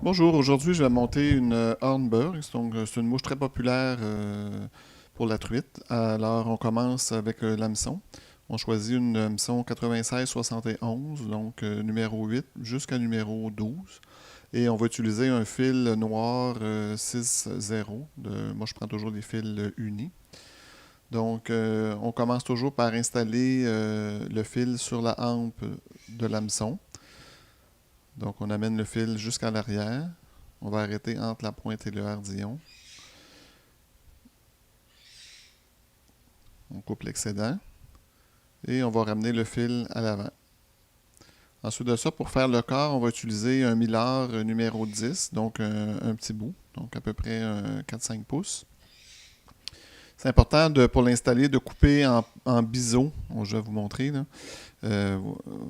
Bonjour, aujourd'hui je vais monter une Hornburg. Donc c'est une mouche très populaire pour la truite. Alors on commence avec l'hameçon. On choisit une hameçon 96-71, donc numéro 8 jusqu'à numéro 12. Et on va utiliser un fil noir 6-0. Moi je prends toujours des fils unis. Donc on commence toujours par installer le fil sur la hampe de l'hameçon. Donc on amène le fil jusqu'à l'arrière. On va arrêter entre la pointe et le hardillon. On coupe l'excédent et on va ramener le fil à l'avant. Ensuite de ça, pour faire le corps, on va utiliser un millard numéro 10, donc un petit bout, donc à peu près 4-5 pouces. C'est important pour l'installer de couper en biseau. Je vais vous montrer. Là. Euh,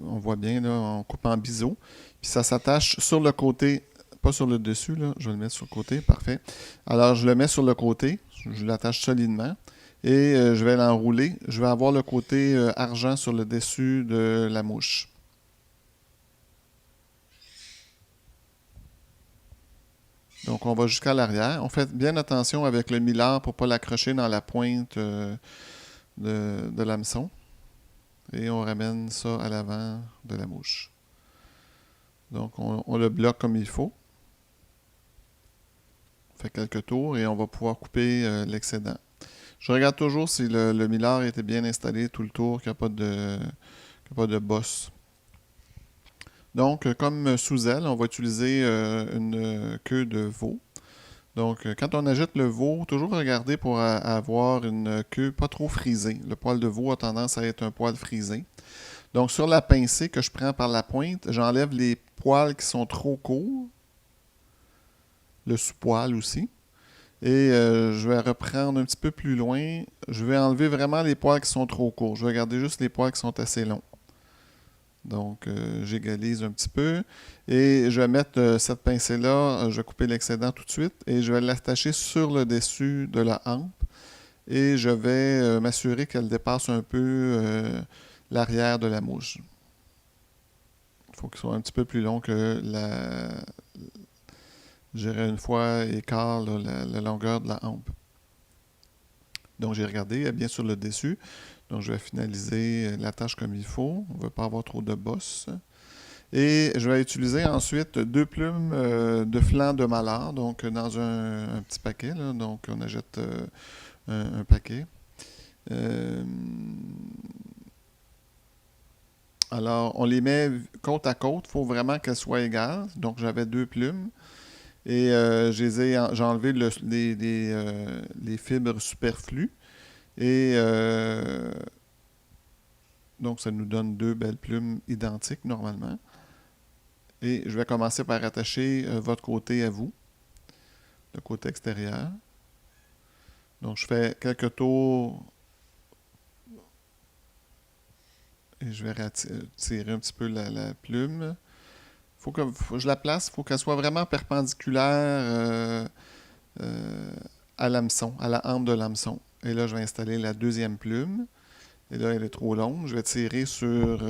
on voit bien, là, on coupe en biseau. Puis ça s'attache sur le côté, pas sur le dessus. Là. Je vais le mettre sur le côté, parfait. Alors je le mets sur le côté, je l'attache solidement. Et je vais l'enrouler. Je vais avoir le côté argent sur le dessus de la mouche. Donc on va jusqu'à l'arrière. On fait bien attention avec le millard pour ne pas l'accrocher dans la pointe de l'hameçon. Et on ramène ça à l'avant de la mouche. Donc on le bloque comme il faut. On fait quelques tours et on va pouvoir couper l'excédent. Je regarde toujours si le millard était bien installé tout le tour, qu'il n'y a pas de bosse. Donc, comme sous-aile, on va utiliser une queue de veau. Donc, quand on ajoute le veau, toujours regarder pour avoir une queue pas trop frisée. Le poil de veau a tendance à être un poil frisé. Donc, sur la pincée que je prends par la pointe, j'enlève les poils qui sont trop courts, le sous-poil aussi. Et je vais reprendre un petit peu plus loin. Je vais enlever vraiment les poils qui sont trop courts. Je vais garder juste les poils qui sont assez longs. Donc, j'égalise un petit peu. Et je vais mettre cette pincée-là, je vais couper l'excédent tout de suite et je vais l'attacher sur le dessus de la hampe. Et je vais m'assurer qu'elle dépasse un peu l'arrière de la mouche. Il faut qu'il soit un petit peu plus long que je dirais une fois et quart la longueur de la hampe. Donc, j'ai regardé, elle est bien sur le dessus. Donc, je vais finaliser la tâche comme il faut. On ne veut pas avoir trop de bosses. Et je vais utiliser ensuite deux plumes de flanc de mallard, donc dans un petit paquet. Là, donc on achète un paquet. Euh, alors on les met côte à côte. Il faut vraiment qu'elles soient égales. Donc j'avais deux plumes. Et j'ai enlevé les fibres superflues. Et donc ça nous donne deux belles plumes identiques normalement. Et je vais commencer par attacher votre côté à vous, le côté extérieur. Donc, je fais quelques tours et je vais tirer un petit peu la plume. Faut que je la place, il faut qu'elle soit vraiment perpendiculaire euh, à l'hameçon, à la hampe de l'hameçon. Et là, je vais installer la deuxième plume. Et là, elle est trop longue. Je vais tirer sur,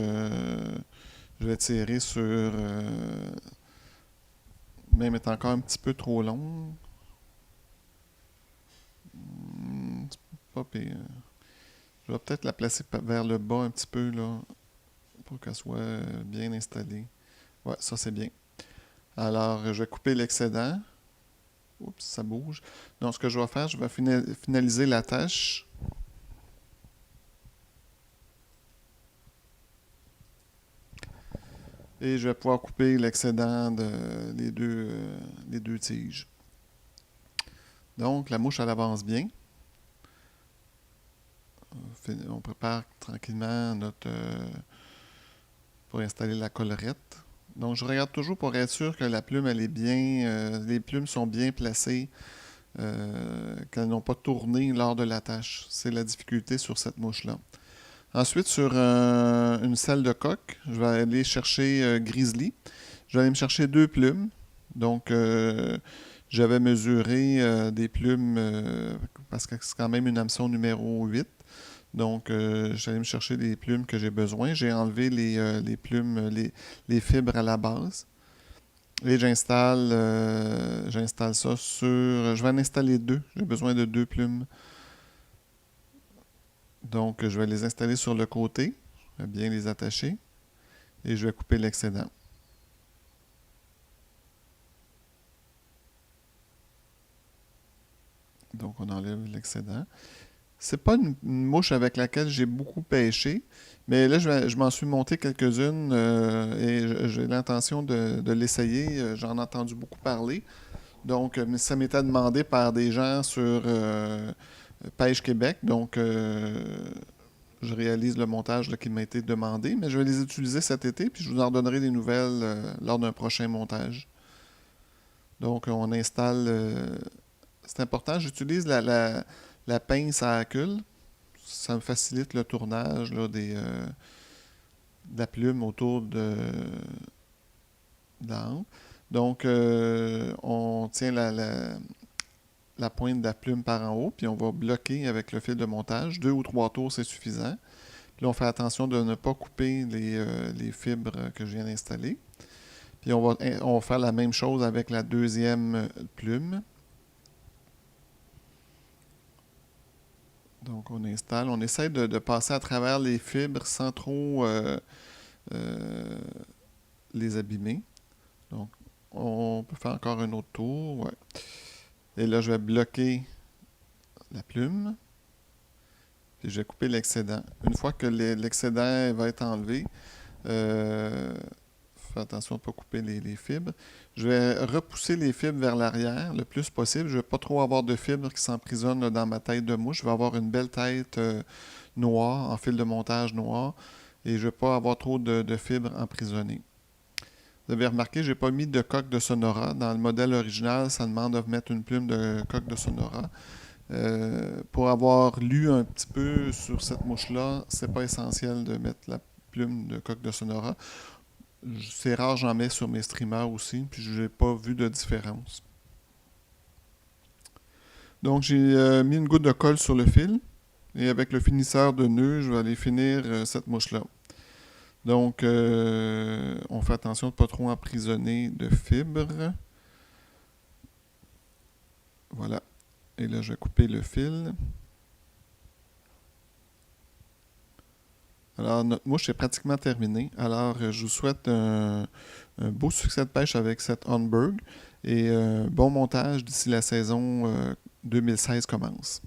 même est encore un petit peu trop longue. C'est pas pire. Je vais peut-être la placer vers le bas un petit peu là, pour qu'elle soit bien installée. Ouais, ça c'est bien. Alors, je vais couper l'excédent. Oups, ça bouge. Donc, ce que je vais faire, je vais finaliser la tâche. Et je vais pouvoir couper l'excédent les deux tiges. Donc, la mouche, elle avance bien. On prépare tranquillement pour installer la collerette. Donc, je regarde toujours pour être sûr que la plume, elle est bien, les plumes sont bien placées, qu'elles n'ont pas tourné lors de la tâche. C'est la difficulté sur cette mouche-là. Ensuite, sur une selle de coque, je vais aller chercher Grizzly. Je vais aller me chercher deux plumes. Donc, j'avais mesuré des plumes parce que c'est quand même une hameçon numéro 8. Donc, j'allais me chercher les plumes que j'ai besoin. J'ai enlevé les plumes, les fibres à la base. Et j'installe ça sur... Je vais en installer deux. J'ai besoin de deux plumes. Donc, je vais les installer sur le côté. Je vais bien les attacher. Et je vais couper l'excédent. Donc, on enlève l'excédent. C'est pas une mouche avec laquelle j'ai beaucoup pêché, mais là, je m'en suis monté quelques-unes et j'ai l'intention de l'essayer. J'en ai entendu beaucoup parler. Donc, ça m'était demandé par des gens sur Pêche Québec. Donc, je réalise le montage là, qui m'a été demandé, mais je vais les utiliser cet été, puis je vous en donnerai des nouvelles lors d'un prochain montage. Donc, on installe... c'est important, j'utilise la pince à acule. Ça me facilite le tournage là, de la plume autour de la hampe. Donc, on tient la pointe de la plume par en haut, puis on va bloquer avec le fil de montage. 2 ou 3 tours, c'est suffisant. Puis là, on fait attention de ne pas couper les fibres que je viens d'installer. Puis on va faire la même chose avec la deuxième plume. Donc, on installe. On essaie de passer à travers les fibres sans trop les abîmer. Donc, on peut faire encore un autre tour. Ouais. Et là, je vais bloquer la plume. Puis je vais couper l'excédent. Une fois que l'excédent va être enlevé, fais attention de ne pas couper les fibres. Je vais repousser les fibres vers l'arrière le plus possible. Je ne vais pas trop avoir de fibres qui s'emprisonnent dans ma tête de mouche. Je vais avoir une belle tête noire, en fil de montage noir. Et je ne vais pas avoir trop de fibres emprisonnées. Vous avez remarqué, je n'ai pas mis de coque de Sonora. Dans le modèle original, ça demande de mettre une plume de coque de Sonora. Pour avoir lu un petit peu sur cette mouche-là, c'est pas essentiel de mettre la plume de coque de Sonora. C'est rare, j'en mets sur mes streamers aussi, puis je n'ai pas vu de différence. Donc j'ai mis une goutte de colle sur le fil, et avec le finisseur de nœud, je vais aller finir cette mouche-là. Donc on fait attention de ne pas trop emprisonner de fibres. Voilà. Et là, je vais couper le fil. Alors, notre mouche est pratiquement terminée. Alors, je vous souhaite un beau succès de pêche avec cette Hornberg et bon montage d'ici la saison 2016 commence.